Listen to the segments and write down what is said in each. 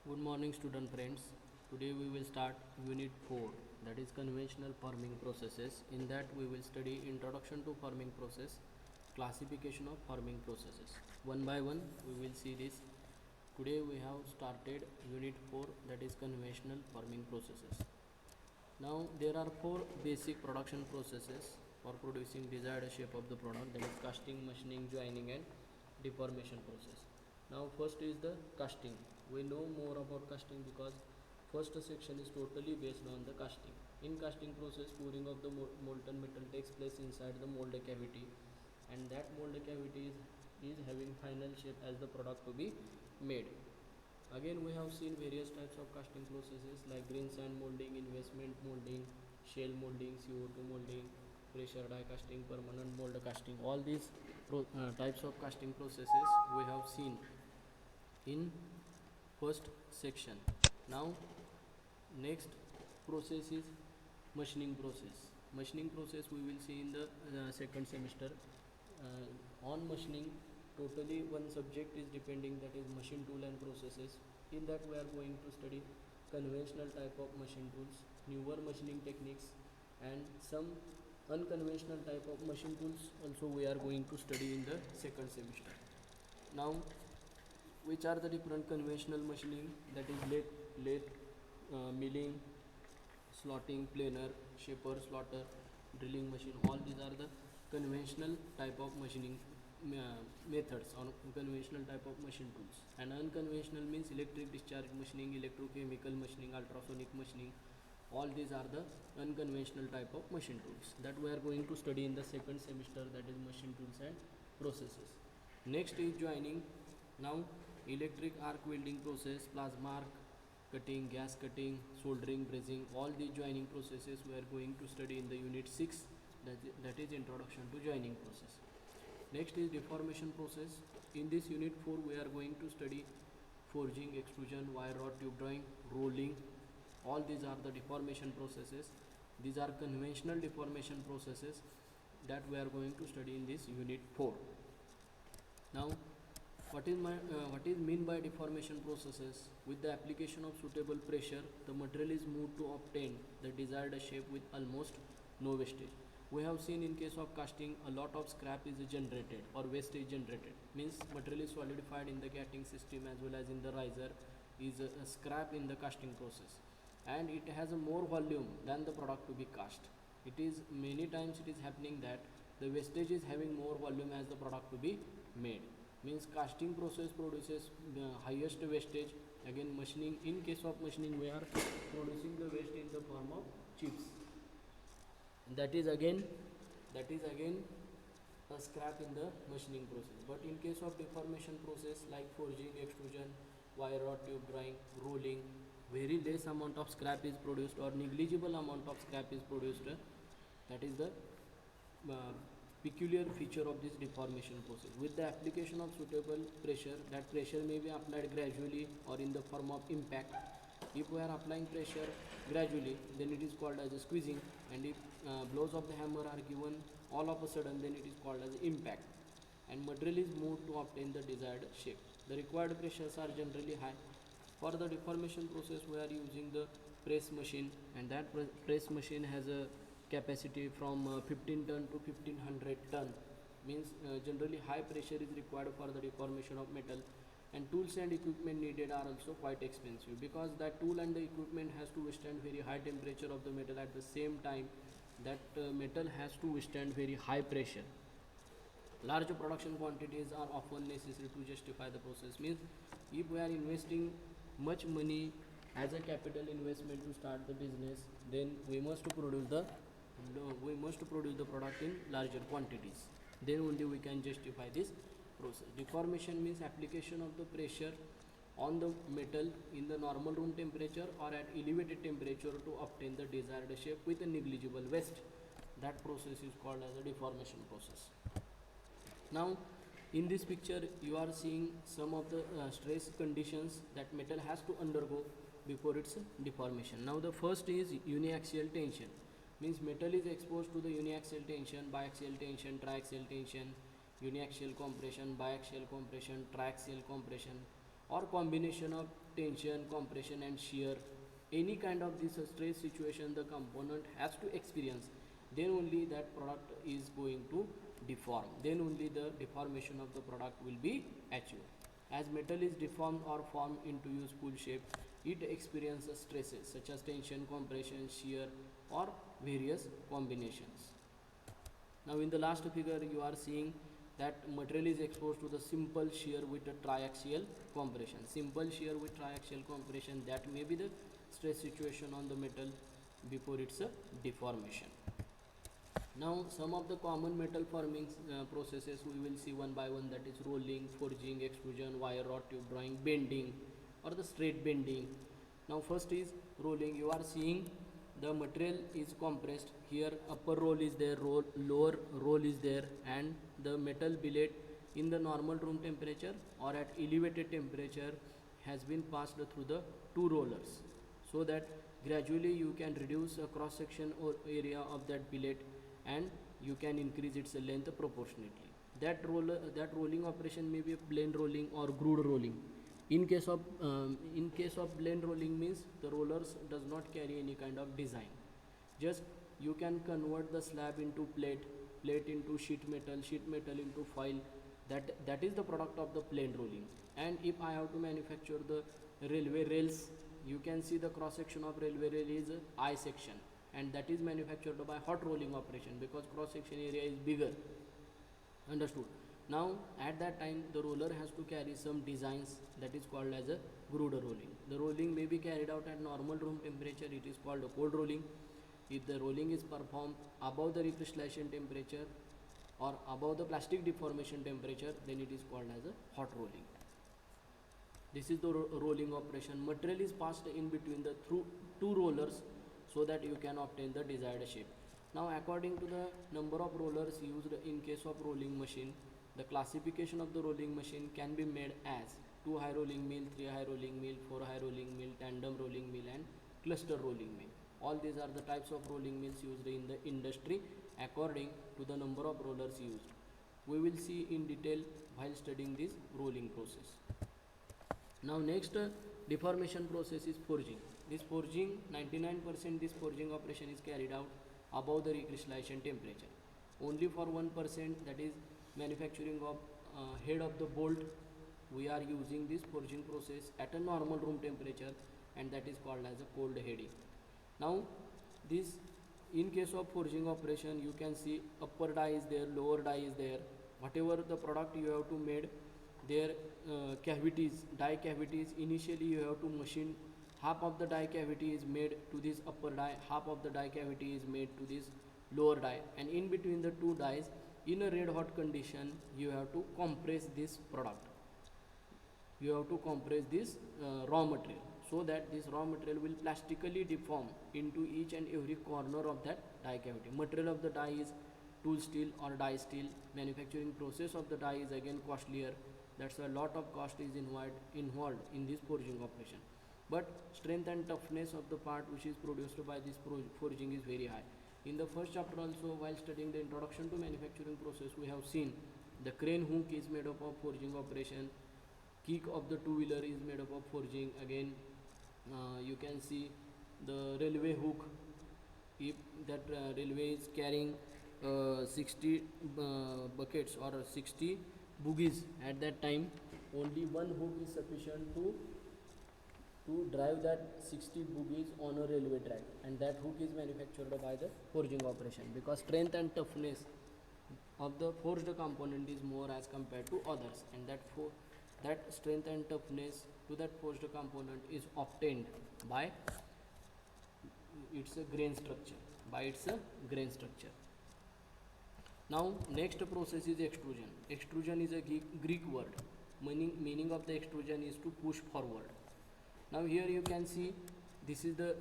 Good morning student friends. Today we will start unit 4, that is conventional forming processes. In that we will study introduction to forming process, classification of forming processes. One by one we will see this. Today we have started unit 4, that is conventional forming processes. Now there are four basic production processes for producing desired shape of the product, that is casting, machining, joining and deformation process. Now first is the casting. We know more about casting because first section is totally based on the casting. In casting process, pouring of the molten metal takes place inside the mold cavity, and that mold cavity is having final shape as the product to be made. Again, we have seen various types of casting processes like green sand molding, investment molding, shell molding, CO2 molding, pressure die casting, permanent mold casting. All these types of casting processes we have seen in first section. Now, next process is machining process. Machining process we will see in the second semester. On machining, totally one subject is depending, that is machine tool and processes. In that we are going to study conventional type of machine tools, newer machining techniques and some unconventional type of machine tools also we are going to study in the second semester. Now, which are the different conventional machining, that is lathe, milling, slotting, planer, shaper, slotter, drilling machine. All these are the conventional type of machining methods or conventional type of machine tools. And unconventional means electric discharge machining, electrochemical machining, ultrasonic machining. All these are the unconventional type of machine tools that we are going to study in the second semester, that is machine tools and processes. Next is joining. Now, electric arc welding process, plasma arc cutting, gas cutting, soldering, brazing, all these joining processes we are going to study in the unit 6, that is introduction to joining process. Next is deformation process. In this unit 4 we are going to study forging, extrusion, wire rod, tube drawing, rolling. All these are the deformation processes. These are conventional deformation processes that we are going to study in this unit 4. Now, what is mean by deformation processes? With the application of suitable pressure, the material is moved to obtain the desired shape with almost no wastage. We have seen in case of casting, a lot of scrap is generated or waste is generated. Means material is solidified in the gating system as well as in the riser is a scrap in the casting process, and it has a more volume than the product to be cast. It is many times it is happening that the wastage is having more volume as the product to be made. Means casting process produces the highest wastage. Again, machining, in case of machining we are producing the waste in the form of chips. That is again a scrap in the machining process. But in case of deformation process like forging, extrusion, wire rod, tube drawing, rolling, very less amount of scrap is produced or negligible amount of scrap is produced. That is the uh, peculiar feature of this deformation process. With the application of suitable pressure, that pressure may be applied gradually or in the form of impact. If we are applying pressure gradually, then it is called as a squeezing, and if blows of the hammer are given all of a sudden, then it is called as impact, and material is moved to obtain the desired shape. The required pressures are generally high. For the deformation process we are using the press machine, and that press machine has a capacity from 15 ton to 1500 ton. Means generally high pressure is required for the deformation of metal, and tools and equipment needed are also quite expensive because that tool and the equipment has to withstand very high temperature of the metal. At the same time, that metal has to withstand very high pressure. Large production quantities are often necessary to justify the process. Means if we are investing much money as a capital investment to start the business, then we must produce the product in larger quantities. Then only we can justify this process. Deformation means application of the pressure on the metal in the normal room temperature or at elevated temperature to obtain the desired shape with a negligible waste. That process is called as a deformation process. Now, in this picture you are seeing some of the stress conditions that metal has to undergo before its deformation. Now, the first is uniaxial tension. Means metal is exposed to the uniaxial tension, biaxial tension, triaxial tension, uniaxial compression, biaxial compression, triaxial compression. or combination of tension, compression and shear, any kind of this stress situation the component has to experience, then only that product is going to deform, then only the deformation of the product will be achieved. As metal is deformed or formed into useful shape, it experiences stresses such as tension, compression, shear or various combinations. Now in the last figure you are seeing that material is exposed to the simple shear with a triaxial compression. Simple shear with triaxial compression, that may be the stress situation on the metal before its deformation. Now some of the common metal forming processes we will see one by one, that is rolling, forging, extrusion, wire rod tube drawing, bending or the straight bending. Now first is rolling. You are seeing the material is compressed. Here upper roll is there, lower roll is there, and the metal billet in the normal room temperature or at elevated temperature has been passed through the two rollers, so that gradually you can reduce a cross section or area of that billet and you can increase its length proportionately. That rolling operation may be a plain rolling or grooved rolling. In case of blend rolling means the rollers does not carry any kind of design. Just you can convert the slab into plate into sheet metal into foil. That is the product of the plain rolling. And if I have to manufacture the railway rails, you can see the cross section of railway rail is I section, and that is manufactured by hot rolling operation because cross section area is bigger. Understood? Now at that time the roller has to carry some designs, that is called as a grooved rolling. The rolling may be carried out at normal room temperature, it is called a cold rolling. If the rolling is performed above the recrystallization temperature or above the plastic deformation temperature, then it is called as a hot rolling. This is the rolling operation. Material is passed in between the two rollers so that you can obtain the desired shape. Now according to the number of rollers used in case of rolling machine, the classification of the rolling machine can be made as 2 high rolling mill, 3 high rolling mill, 4 high rolling mill, tandem rolling mill and cluster rolling mill. All these are the types of rolling mills used in the industry according to the number of rollers used. We will see in detail while studying this rolling process. Now next deformation process is forging. This forging, 99% this forging operation is carried out above the recrystallization temperature. Only for 1%, that is manufacturing of head of the bolt, we are using this forging process at a normal room temperature, and that is called as a cold heading. Now this, in case of forging operation, you can see upper die is there, lower die is there. Whatever the product you have to made, their cavities, die cavities, initially you have to machine. Half of the die cavity is made to this upper die, half of the die cavity is made to this lower die, and in between the two dies, in a red hot condition, you have to compress this product. You have to compress this raw material, so that this raw material will plastically deform into each and every corner of that die cavity. Material of the die is tool steel or die steel. Manufacturing process of the die is again costlier. That's why a lot of cost is involved in this forging operation. But strength and toughness of the part which is produced by this forging is very high. In the first chapter also, while studying the introduction to manufacturing process, we have seen the crane hook is made up of forging operation. Kick of the two-wheeler is made up of forging. Again, you can see the railway hook. If that railway is carrying 60 buckets or 60 bogies at that time, only one hook is sufficient to drive that 60 bogies on a railway track, and that hook is manufactured by the forging operation, because strength and toughness of the forged component is more as compared to others, and that strength and toughness to that forged component is obtained by its grain structure. Now next process is extrusion. Extrusion is a Greek word. Meaning of the extrusion is to push forward. Now here you can see this is the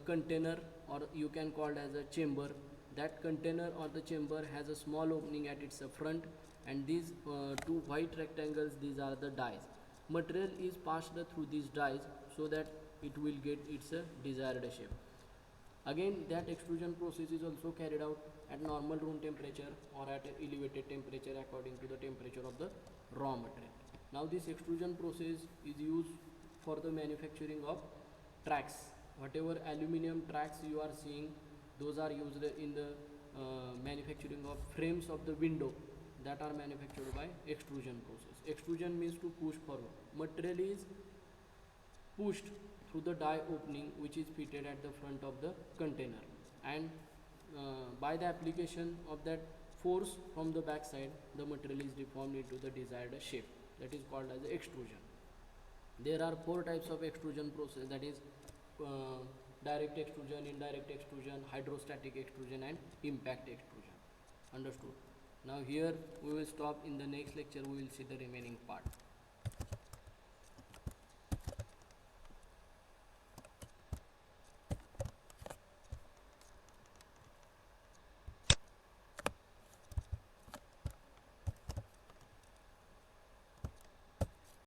container, or you can call it as a chamber. That container or the chamber has a small opening at its front, and these two white rectangles, these are the dies. Material is passed through these dies so that it will get its desired shape. Again, that extrusion process is also carried out at normal room temperature or at elevated temperature according to the temperature of the raw material. Now this extrusion process is used for the manufacturing of tracks. Whatever aluminum tracks you are seeing, those are used in the manufacturing of frames of the window, that are manufactured by extrusion process. Extrusion means to push forward. Material is pushed through the die opening which is fitted at the front of the container, and by the application of that force from the back side, the material is deformed into the desired shape. That is called as extrusion. There are four types of extrusion process, that is direct extrusion, indirect extrusion, hydrostatic extrusion, and impact extrusion. Understood? Now here we will stop. In the next lecture we will see the remaining part.